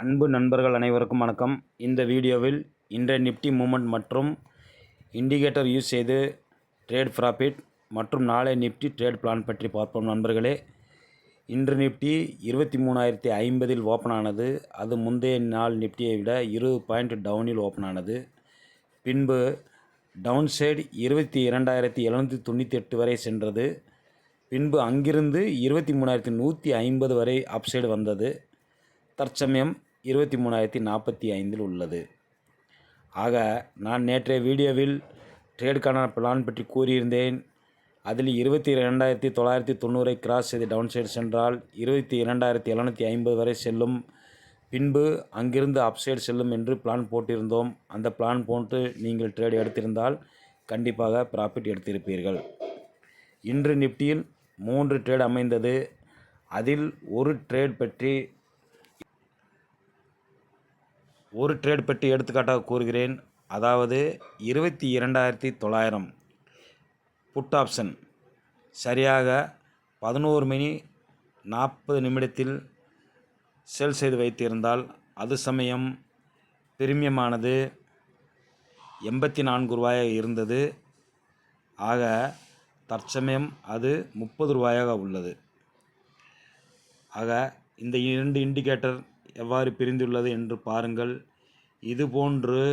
அன்பு நண்பர்கள் அனைவருக்கும் வணக்கம். இந்த வீடியோவில் இன்றைய நிஃப்டி மூவ்மெண்ட் மற்றும் இண்டிகேட்டர் யூஸ் செய்து ட்ரேட் ப்ராஃபிட் மற்றும் நாளை நிஃப்டி ட்ரேட் பிளான் பற்றி பார்ப்போம் நண்பர்களே. இன்று நிஃப்டி 23,050 ஓப்பன் ஆனது. அது முந்தைய நாள் நிஃப்டியை விட 20 பாயிண்ட் டவுனில் ஓப்பன் ஆனது. பின்பு டவுன் சைடு 22,798 வரை சென்றது. பின்பு அங்கிருந்து 23,150 வரை அப்சைடு வந்தது. தற்சமயம் 23,045 உள்ளது. ஆக நான் நேற்றைய வீடியோவில் ட்ரேடுக்கான பிளான் பற்றி கூறியிருந்தேன். அதில் 22,990 கிராஸ் செய்து டவுன் சைடு சென்றால் 22,750 வரை செல்லும். பின்பு அங்கிருந்து அப்சைடு செல்லும் என்று பிளான் போட்டிருந்தோம். அந்த பிளான் போட்டு நீங்கள் ட்ரேட் எடுத்திருந்தால் கண்டிப்பாக ப்ராஃபிட் எடுத்திருப்பீர்கள். இன்று நிஃப்டியில் 3 ட்ரேட் அமைந்தது. அதில் ஒரு ட்ரேட் பற்றி எடுத்துக்காட்டாக கூறுகிறேன். அதாவது 22,900 புட் ஆப்ஷன் சரியாக 11:40 செல் செய்து வைத்திருந்தால் அது சமயம் பிரீமியமானது 84 ரூபாயாக இருந்தது. ஆக தற்சமயம் அது 30 ரூபாயாக உள்ளது. ஆக இந்த 2 இண்டிகேட்டர் எவ்வாறு பிரிந்துள்ளது என்று பாருங்கள். இதுபோன்று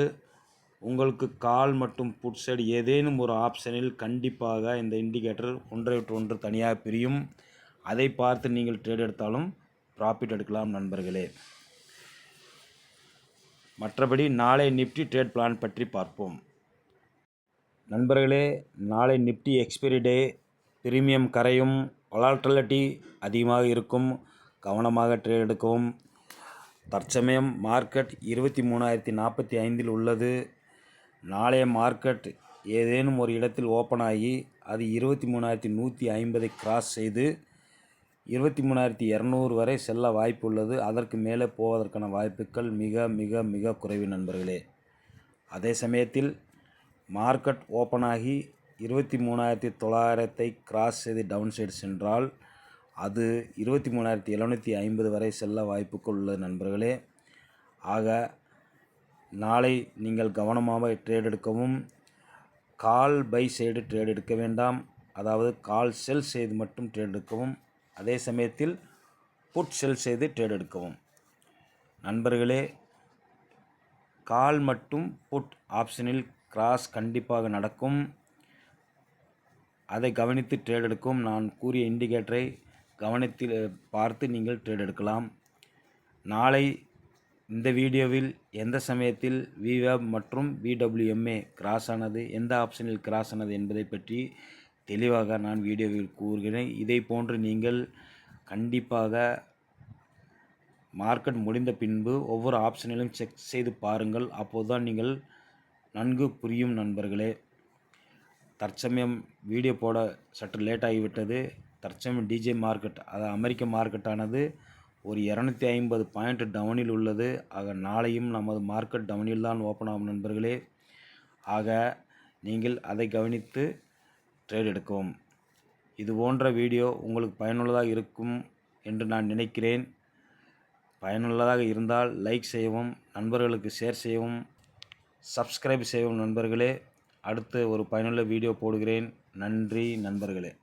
உங்களுக்கு கால் மற்றும் புட் சைடு ஏதேனும் ஒரு ஆப்ஷனில் கண்டிப்பாக இந்த இண்டிகேட்டர் ஒன்றை விட்டு ஒன்று தனியாக பிரியும். அதை பார்த்து நீங்கள் ட்ரேட் எடுத்தாலும் ப்ராஃபிட் எடுக்கலாம் நண்பர்களே. மற்றபடி நாளை நிஃப்டி ட்ரேட் பிளான் பற்றி பார்ப்போம் நண்பர்களே. நாளை நிஃப்டி எக்ஸ்பைரி டே, பிரீமியம் கரையும், வொலாட்டிலிட்டி அதிகமாக இருக்கும். கவனமாக ட்ரேட் எடுக்கவும். தற்சமயம் மார்க்கெட் 23,045 உள்ளது. நாளைய மார்க்கெட் ஏதேனும் ஒரு இடத்தில் ஓப்பன் ஆகி அது 23,150 கிராஸ் செய்து 23,200 வரை செல்ல வாய்ப்பு உள்ளது. அதற்கு மேலே போவதற்கான வாய்ப்புகள் மிக மிக மிக குறைவு நண்பர்களே. அதே சமயத்தில் மார்க்கெட் ஓப்பன் ஆகி 23,900 கிராஸ் செய்து டவுன் சைடு சென்றால் அது 23,750 வரை செல்ல வாய்ப்புகள் உள்ளது நண்பர்களே. ஆக நாளை நீங்கள் கவனமாக ட்ரேட் எடுக்கவும். கால் பை சைடு ட்ரேட் எடுக்க வேண்டாம். அதாவது கால் செல் செய்து மட்டும் ட்ரேட் எடுக்கவும். அதே சமயத்தில் புட் செல் செய்து ட்ரேட் எடுக்கவும் நண்பர்களே. கால் மற்றும் புட் ஆப்ஷனில் கிராஸ் கண்டிப்பாக நடக்கும். அதை கவனித்து ட்ரேட் எடுக்கும். நான் கூறிய இண்டிகேட்டரை கவனித்து பார்த்து நீங்கள் ட்ரேட் எடுக்கலாம். நாளை இந்த வீடியோவில் எந்த சமயத்தில் VWAP மற்றும் VWMA கிராஸ் ஆனது, எந்த ஆப்ஷனில் கிராஸ் ஆனது என்பதை பற்றி தெளிவாக நான் வீடியோவில் கூறுகிறேன். இதை போன்று நீங்கள் கண்டிப்பாக மார்க்கெட் முடிந்த பின்பு ஒவ்வொரு ஆப்ஷனிலும் செக் செய்து பாருங்கள். அப்போதுதான் நீங்கள் நன்கு புரியும் நண்பர்களே. தற்சமயம் வீடியோ போட சற்று லேட் ஆகிவிட்டது. தற்சமயம் DJ மார்க்கெட், அதாவது அமெரிக்க மார்க்கெட்டானது ஒரு 250 பாயிண்ட் டவுனில் உள்ளது. ஆக நாளையும் நமது மார்க்கெட் டவுனில் தான் ஓப்பன் ஆகும் நண்பர்களே. ஆக நீங்கள் அதை கவனித்து ட்ரேட் எடுக்கவும். இது போன்ற வீடியோ உங்களுக்கு பயனுள்ளதாக இருக்கும் என்று நான் நினைக்கிறேன். பயனுள்ளதாக இருந்தால் லைக் செய்யவும், நண்பர்களுக்கு ஷேர் செய்யவும், சப்ஸ்கிரைப் செய்யவும் நண்பர்களே. அடுத்து ஒரு பயனுள்ள வீடியோ போடுகிறேன். நன்றி நண்பர்களே.